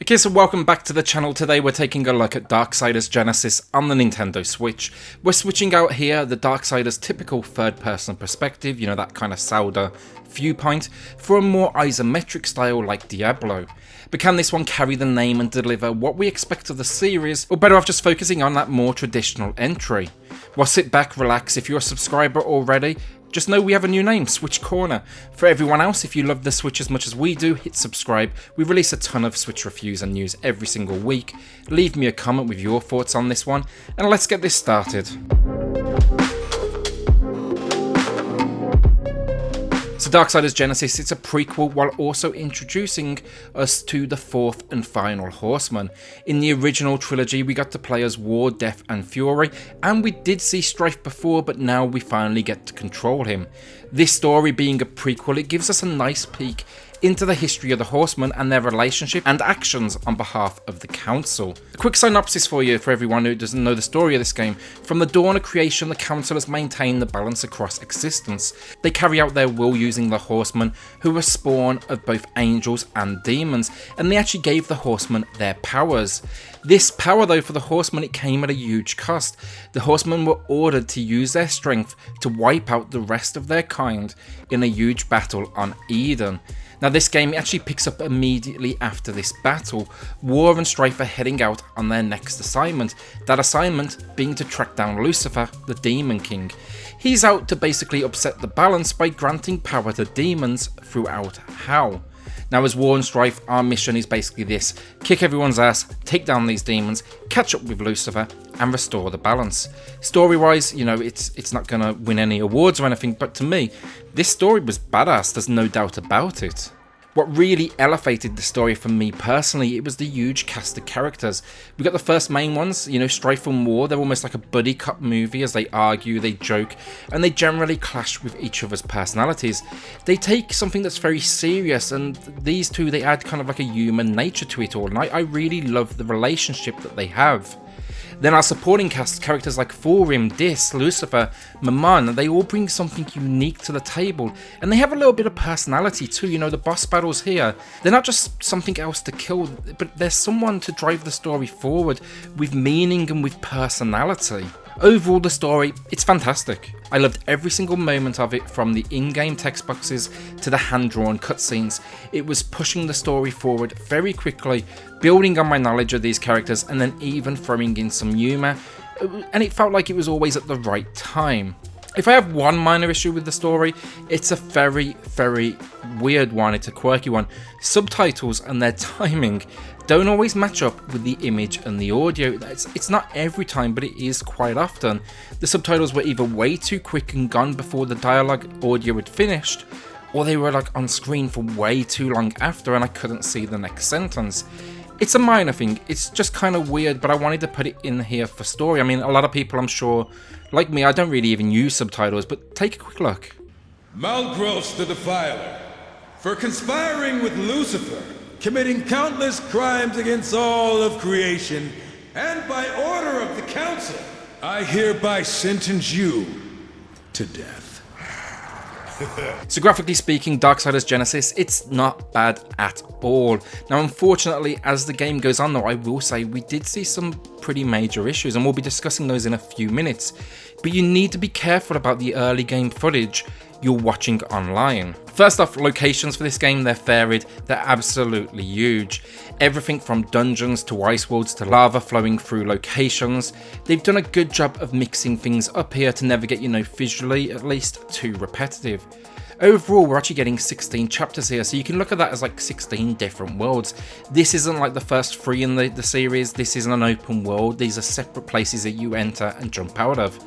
Okay, so welcome back to the channel. Today we're taking a look at Darksiders Genesis on the Nintendo Switch. We're switching out here the Darksiders typical third-person perspective, you know, that kind of Zelda viewpoint, for a more isometric style like Diablo. But can this one carry the name and deliver what we expect of the series, or better off just focusing on that more traditional entry? Well, sit back, relax. If you're a subscriber already, just know we have a new name, SwitchCorner. For everyone else, if you love the Switch as much as we do, hit subscribe. We release a ton of Switch reviews and news every single week. Leave me a comment with your thoughts on this one, and let's get this started. So Darksiders Genesis, it's a prequel while also introducing us to the fourth and final horseman. In the original trilogy we got to play as War, Death and Fury, and we did see Strife before, but now we finally get to control him. This story being a prequel, it gives us a nice peek into the history of the horsemen and their relationship and actions on behalf of the council. A quick synopsis for you, for everyone who doesn't know the story of this game. From the dawn of creation, the council has maintained the balance across existence. They carry out their will using the horsemen, who were spawn of both angels and demons, and they actually gave the horsemen their powers. This power though for the horsemen, it came at a huge cost. The horsemen were ordered to use their strength to wipe out the rest of their kind in a huge battle on Eden. Now this game actually picks up immediately after this battle. War and Strife are heading out on their next assignment, that assignment being to track down Lucifer, the Demon King. He's out to basically upset the balance by granting power to demons throughout hell. Now as War and Strife, our mission is basically this: kick everyone's ass, take down these demons, catch up with Lucifer and restore the balance. Story wise, you know, it's not gonna win any awards or anything, but to me, this story was badass, there's no doubt about it. What really elevated the story for me personally, it was the huge cast of characters. We got the first main ones, you know, Strife and War. They're almost like a buddy cop movie as they argue, they joke, and they generally clash with each other's personalities. They take something that's very serious, and these two, they add kind of like a human nature to it all, and I really love the relationship that they have. Then our supporting cast, characters like Furim, Dis, Lucifer, Mammon, they all bring something unique to the table, and they have a little bit of personality too. You know, the boss battles here, they're not just something else to kill, but there's someone to drive the story forward with meaning and with personality. Overall, the story, it's fantastic. I loved every single moment of it, from the in-game text boxes to the hand-drawn cutscenes. It was pushing the story forward very quickly, building on my knowledge of these characters, and then even throwing in some humour, and it felt like it was always at the right time. If I have one minor issue with the story, it's a very, very weird one, it's a quirky one. Subtitles and their timing don't always match up with the image and the audio. It's not every time, but it is quite often. The subtitles were either way too quick and gone before the dialogue audio had finished, or they were like on screen for way too long after and I couldn't see the next sentence. It's a minor thing, it's just kind of weird, but I wanted to put it in here for story. I mean, a lot of people, I'm sure, like me, I don't really even use subtitles, but take a quick look. Malgros the Defiler, for conspiring with Lucifer, committing countless crimes against all of creation, and by order of the council, I hereby sentence you to death. So graphically speaking, Darksiders Genesis, it's not bad at all. Now unfortunately, as the game goes on though, I will say we did see some pretty major issues, and we'll be discussing those in a few minutes. But you need to be careful about the early game footage you're watching online. First off, locations for this game, they're varied, they're absolutely huge. Everything from dungeons to ice worlds to lava flowing through locations. They've done a good job of mixing things up here to never get, you know, visually at least too repetitive. Overall, we're actually getting 16 chapters here, so you can look at that as like 16 different worlds. This isn't like the first 3 in the series, this isn't an open world, these are separate places that you enter and jump out of.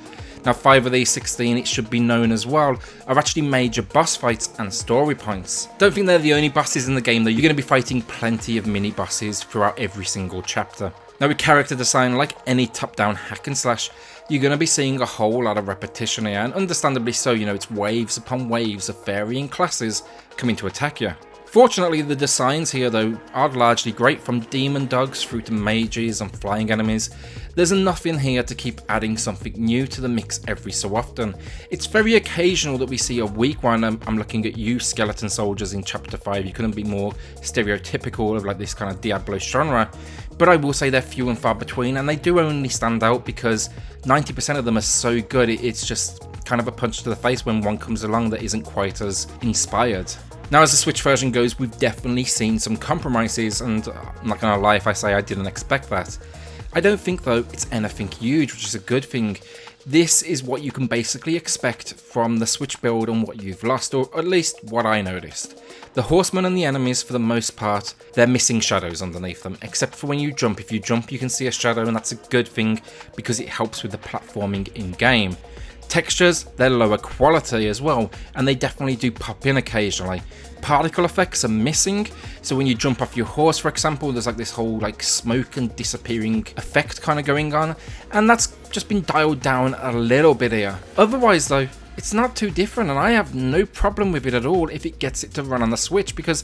Now 5 of these 16, it should be known as well, are actually major boss fights and story points. Don't think they're the only bosses in the game though, you're going to be fighting plenty of mini bosses throughout every single chapter. Now with character design, like any top-down hack and slash, you're going to be seeing a whole lot of repetition here, and understandably so. You know, it's waves upon waves of varying classes coming to attack you. Fortunately, the designs here though are largely great, from demon dogs through to mages and flying enemies. There's enough in here to keep adding something new to the mix every so often. It's very occasional that we see a weak one. I'm looking at you, skeleton soldiers, in chapter 5. You couldn't be more stereotypical of like this kind of Diablo genre. But I will say they're few and far between, and they do only stand out because 90% of them are so good, it's just kind of a punch to the face when one comes along that isn't quite as inspired. Now, as the Switch version goes, we've definitely seen some compromises, and I'm not gonna lie if I say I didn't expect that. I don't think though it's anything huge, which is a good thing. This is what you can basically expect from the Switch build and what you've lost, or at least what I noticed. The horsemen and the enemies, for the most part, they're missing shadows underneath them, except for when you jump. If you jump, you can see a shadow, and that's a good thing because it helps with the platforming in-game. Textures, they're lower quality as well, and they definitely do pop in occasionally. Particle effects are missing, so when you jump off your horse, for example, there's like this whole like smoke and disappearing effect kind of going on, and that's just been dialed down a little bit here. Otherwise though, it's not too different, and I have no problem with it at all if it gets it to run on the Switch, because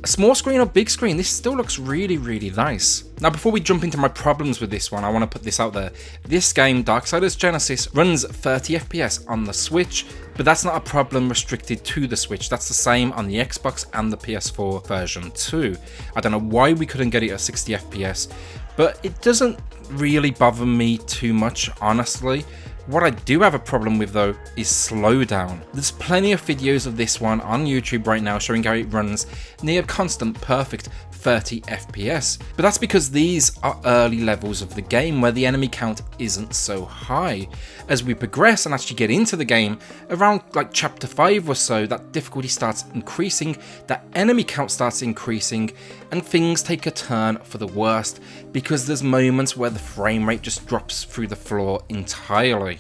small screen or big screen, this still looks really, really nice. Now, before we jump into my problems with this one, I want to put this out there. This game, Darksiders Genesis, runs 30 FPS on the Switch, but that's not a problem restricted to the Switch. That's the same on the Xbox and the PS4 version too. I don't know why we couldn't get it at 60 FPS, but it doesn't really bother me too much, honestly. What I do have a problem with though is slowdown. There's plenty of videos of this one on YouTube right now showing how it runs near constant perfect 30 FPS, but that's because these are early levels of the game where the enemy count isn't so high. As we progress and actually get into the game, around like chapter 5 or so, that difficulty starts increasing, that enemy count starts increasing, and things take a turn for the worst because there's moments where the frame rate just drops through the floor entirely.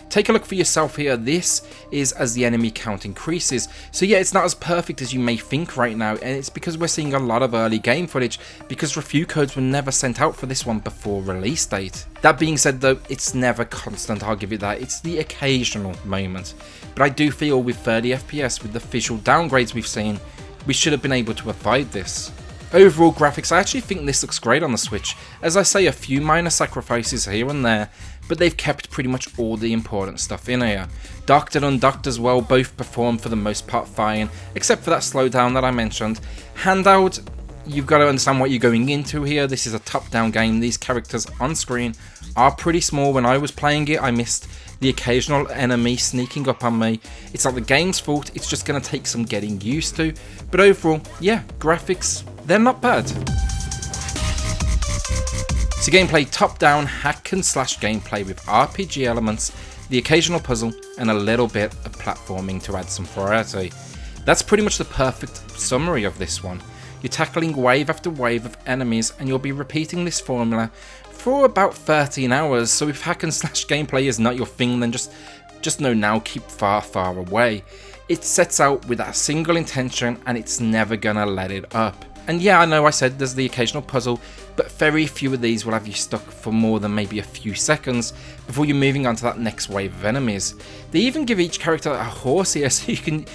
Take a look for yourself here. This is as the enemy count increases. So yeah, it's not as perfect as you may think right now, and it's because we're seeing a lot of early game footage because review codes were never sent out for this one before release date. That being said though, it's never constant, I'll give you that. It's the occasional moment. But I do feel with 30 FPS, with the visual downgrades we've seen, we should have been able to avoid this. Overall graphics, I actually think this looks great on the Switch. As I say, a few minor sacrifices here and there, but they've kept pretty much all the important stuff in here. Docked and undocked as well, both perform for the most part fine, except for that slowdown that I mentioned. Handheld, you've got to understand what you're going into here. This is a top-down game. These characters on screen are pretty small. When I was playing it, I missed the occasional enemy sneaking up on me. It's not the game's fault, it's just going to take some getting used to. But overall, yeah, graphics, they're not bad. So gameplay, top-down hack and slash gameplay with RPG elements, the occasional puzzle, and a little bit of platforming to add some variety. That's pretty much the perfect summary of this one. You're tackling wave after wave of enemies, and you'll be repeating this formula for about 13 hours, so if hack and slash gameplay is not your thing, then just know now, keep far, far away. It sets out with that single intention, and it's never gonna let it up. And yeah, I know I said there's the occasional puzzle, but very few of these will have you stuck for more than maybe a few seconds before you're moving on to that next wave of enemies. They even give each character a horse here, so you can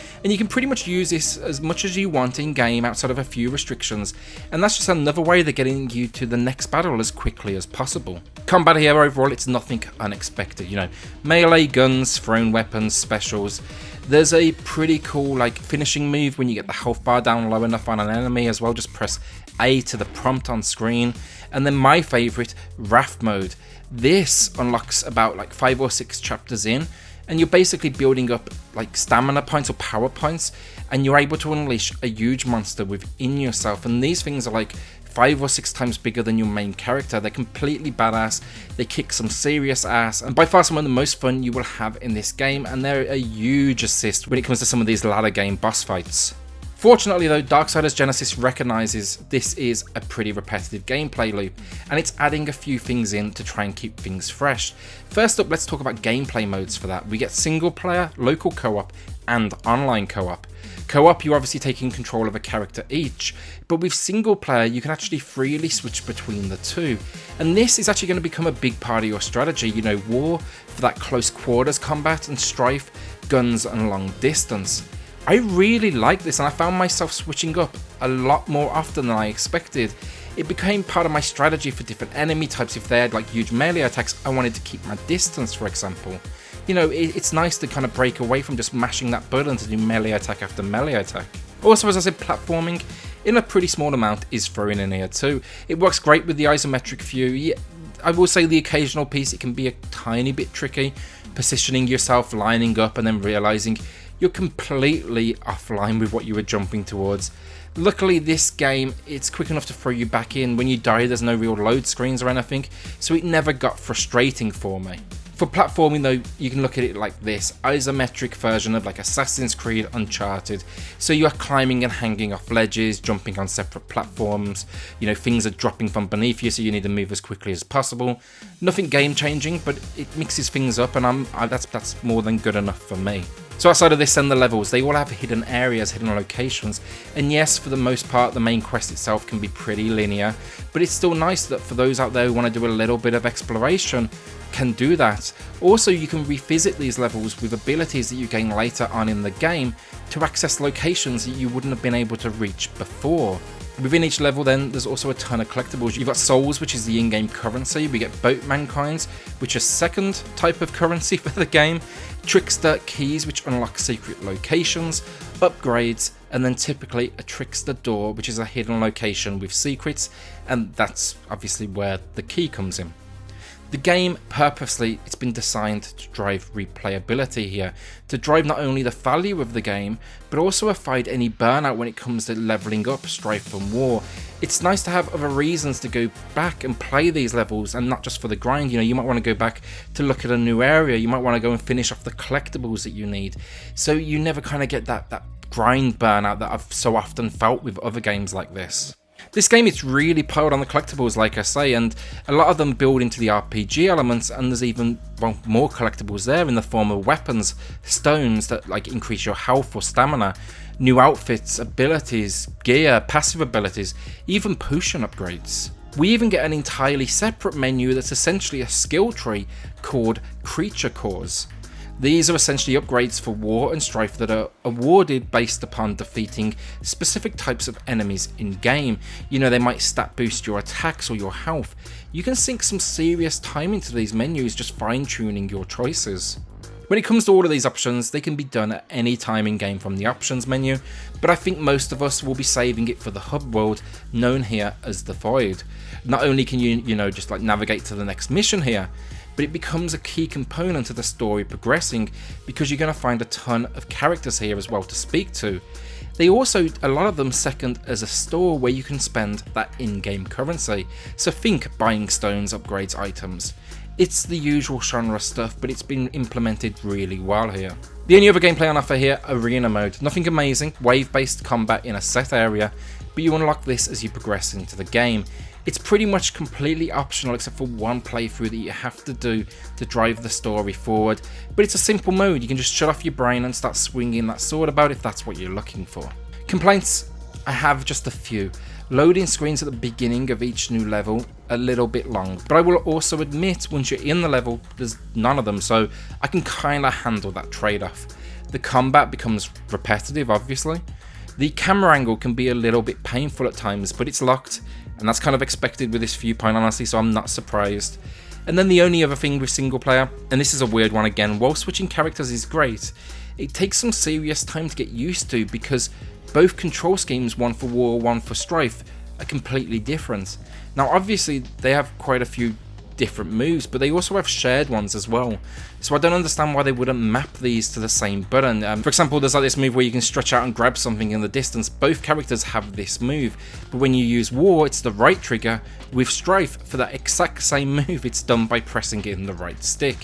pretty much use this as much as you want in game outside of a few restrictions, and that's just another way they're getting you to the next battle as quickly as possible. Combat here overall, it's nothing unexpected, you know, melee, guns, thrown weapons, specials. There's a pretty cool like finishing move when you get the health bar down low enough on an enemy as well. Just press A to the prompt on screen. And then my favourite, Wrath mode. This unlocks about like 5 or 6 chapters in, and you're basically building up like stamina points or power points, and you're able to unleash a huge monster within yourself. And these things are like 5 or 6 times bigger than your main character. They're completely badass, they kick some serious ass, and by far some of the most fun you will have in this game, and they're a huge assist when it comes to some of these ladder game boss fights. Fortunately though, Darksiders Genesis recognises this is a pretty repetitive gameplay loop, and it's adding a few things in to try and keep things fresh. First up, let's talk about gameplay modes for that. We get single player, local co-op, and online co-op. Co-op, you're obviously taking control of a character each, but with single player you can actually freely switch between the two, and this is actually going to become a big part of your strategy. You know, war for that close quarters combat, and strife, guns and long distance. I really like this, and I found myself switching up a lot more often than I expected. It became part of my strategy for different enemy types. If they had like huge melee attacks, I wanted to keep my distance, for example. You know, it's nice to kind of break away from just mashing that button to do melee attack after melee attack. Also, as I said, platforming in a pretty small amount is thrown in here too. It works great with the isometric view. Yeah, I will say the occasional piece, it can be a tiny bit tricky, positioning yourself, lining up, and then realizing you're completely offline with what you were jumping towards. Luckily, this game, it's quick enough to throw you back in. When you die, there's no real load screens or anything, so it never got frustrating for me. For platforming though, you can look at it like this, isometric version of like Assassin's Creed Uncharted. So you are climbing and hanging off ledges, jumping on separate platforms, you know, things are dropping from beneath you, so you need to move as quickly as possible. Nothing game changing, but it mixes things up, and that's more than good enough for me. So outside of this and the levels, they all have hidden areas, hidden locations, and yes, for the most part, the main quest itself can be pretty linear, but it's still nice that for those out there who want to do a little bit of exploration, can do that. Also, you can revisit these levels with abilities that you gain later on in the game to access locations that you wouldn't have been able to reach before. Within each level then, there's also a ton of collectibles. You've got souls, which is the in-game currency. We get boatman coins, which is second type of currency for the game. Trickster keys, which unlock secret locations, upgrades, and then typically a trickster door, which is a hidden location with secrets, and that's obviously where the key comes in. The game, purposely, it's been designed to drive replayability here, to drive not only the value of the game, but also avoid any burnout when it comes to leveling up Strife and War. It's nice to have other reasons to go back and play these levels, and not just for the grind. You know, you might want to go back to look at a new area, you might want to go and finish off the collectibles that you need, so you never kind of get that grind burnout that I've so often felt with other games like this. This game is really piled on the collectibles, like I say, and a lot of them build into the RPG elements, and there's even more collectibles there in the form of weapons, stones that like increase your health or stamina, new outfits, abilities, gear, passive abilities, even potion upgrades. We even get an entirely separate menu that's essentially a skill tree called Creature Cores. These are essentially upgrades for War and Strife that are awarded based upon defeating specific types of enemies in game. You know, they might stat boost your attacks or your health. You can sink some serious time into these menus, just fine tuning your choices. When it comes to all of these options, they can be done at any time in game from the options menu, but I think most of us will be saving it for the hub world, known here as the Void. Not only can you just like navigate to the next mission here, but it becomes a key component of the story progressing, because you're going to find a ton of characters here as well to speak to. They also, a lot of them, second as a store where you can spend that in-game currency, so think buying stones, upgrades, items. It's the usual genre stuff, but it's been implemented really well here. The only other gameplay on offer here, Arena Mode. Nothing amazing, wave-based combat in a set area, but you unlock this as you progress into the game. It's pretty much completely optional except for one playthrough that you have to do to drive the story forward, but it's a simple mode. You can just shut off your brain and start swinging that sword about if that's what you're looking for. Complaints? I have just a few. Loading screens at the beginning of each new level, a little bit long, but I will also admit once you're in the level there's none of them, so I can kinda handle that trade-off. The combat becomes repetitive, obviously. The camera angle can be a little bit painful at times, but it's locked, and that's kind of expected with this viewpoint, honestly, so I'm not surprised. And then the only other thing with single player, and this is a weird one again, while switching characters is great, it takes some serious time to get used to, because both control schemes, one for War, one for Strife, are completely different. Now obviously they have quite a few different moves, but they also have shared ones as well, so I don't understand why they wouldn't map these to the same button. For example, there's like this move where you can stretch out and grab something in the distance. Both characters have this move, but when you use War, it's the right trigger. With Strife, for that exact same move, it's done by pressing in the right stick.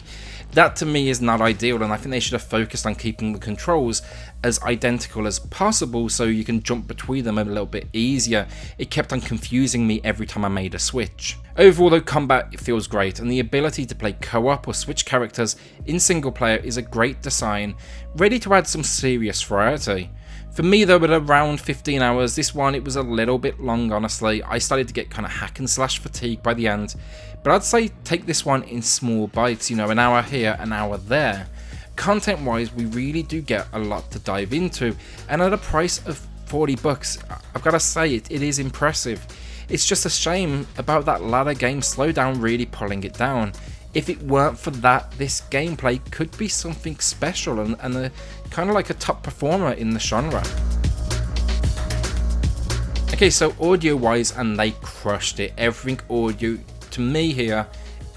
That to me is not ideal, and I think they should have focused on keeping the controls as identical as possible so you can jump between them a little bit easier. It kept on confusing me every time I made a switch. Overall though, combat feels great, and the ability to play co-op or switch characters in single player is a great design, ready to add some serious variety. For me though, at around 15 hours, this one, it was a little bit long, honestly. I started to get kind of hack and slash fatigue by the end, but I'd say take this one in small bites, you know, an hour here, an hour there. Content wise, we really do get a lot to dive into, and at a price of $40, I've got to say it is impressive. It's just a shame about that ladder game slowdown really pulling it down. If it weren't for that, this gameplay could be something special and a kind of like a top performer in the genre. Okay, so audio wise, and they crushed it. Everything audio to me here,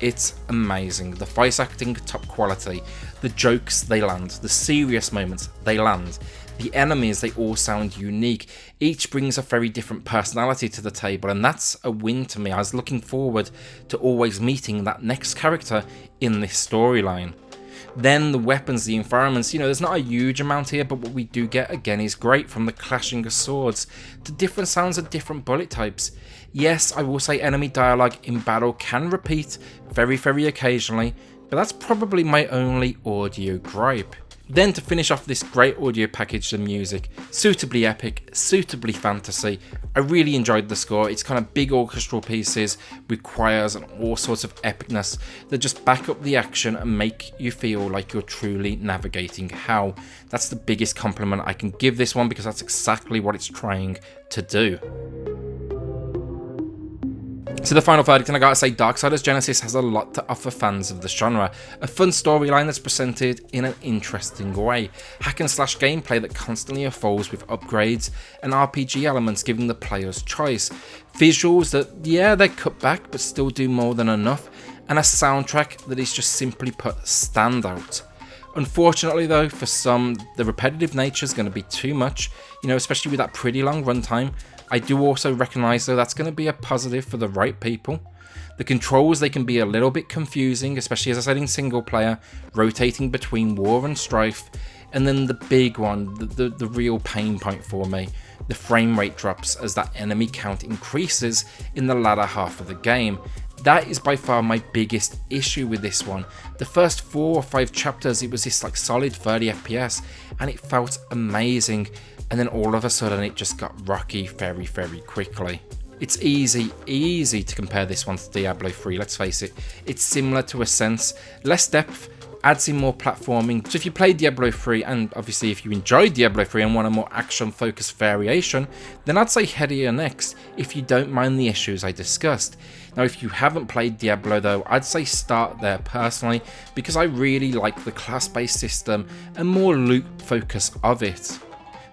it's amazing. The voice acting, top quality. The jokes, they land. The serious moments, they land. The enemies, they all sound unique. Each brings a very different personality to the table, and that's a win to me. I was looking forward to always meeting that next character in this storyline. Then the weapons, the environments, there's not a huge amount here, but what we do get again is great, from the clashing of swords to different sounds of different bullet types. Yes, I will say enemy dialogue in battle can repeat very, very occasionally, but that's probably my only audio gripe. Then to finish off this great audio package, the music, suitably epic, suitably fantasy. I really enjoyed the score. It's kind of big orchestral pieces with choirs and all sorts of epicness that just back up the action and make you feel like you're truly navigating hell. That's the biggest compliment I can give this one, because that's exactly what it's trying to do. So the final verdict, and I gotta say, Darksiders Genesis has a lot to offer fans of the genre. A fun storyline that's presented in an interesting way, hack and slash gameplay that constantly evolves with upgrades, and RPG elements giving the players choice. Visuals that, yeah, they cut back but still do more than enough, and a soundtrack that is just simply put standout. Unfortunately though, for some, the repetitive nature is going to be too much, especially with that pretty long runtime. I do also recognise though that's going to be a positive for the right people. The controls, they can be a little bit confusing, especially as I said in single player, rotating between war and strife. And then the big one, the real pain point for me, the frame rate drops as that enemy count increases in the latter half of the game. That is by far my biggest issue with this one. The first 4 or 5 chapters, it was this like solid 30 FPS and it felt amazing. And then all of a sudden it just got rocky very, very quickly. It's easy to compare this one to Diablo 3, let's face it. It's similar to a sense, less depth, adds in more platforming. So if you played Diablo 3, and obviously if you enjoyed Diablo 3 and want a more action focused variation, then I'd say head here next if you don't mind the issues I discussed. Now if you haven't played Diablo though, I'd say start there personally, because I really like the class based system and more loot focus of it.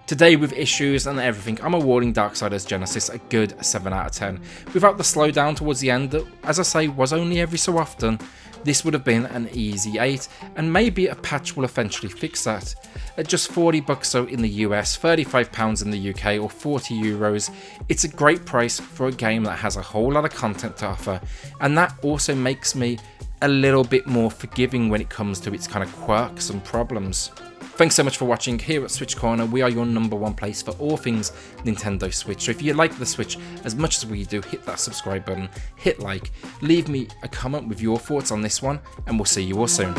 Today, with issues and everything, I'm awarding Darksiders Genesis a good 7 out of 10. Without the slowdown towards the end that, as I say, was only every so often, this would have been an easy 8, and maybe a patch will eventually fix that. At just $40 so in the US, £35 in the UK, or €40, it's a great price for a game that has a whole lot of content to offer, and that also makes me a little bit more forgiving when it comes to its kind of quirks and problems. Thanks so much for watching. Here at SwitchCorner, we are your #1 place for all things Nintendo Switch. So if you like the Switch as much as we do, hit that subscribe button, hit like, leave me a comment with your thoughts on this one, and we'll see you all soon.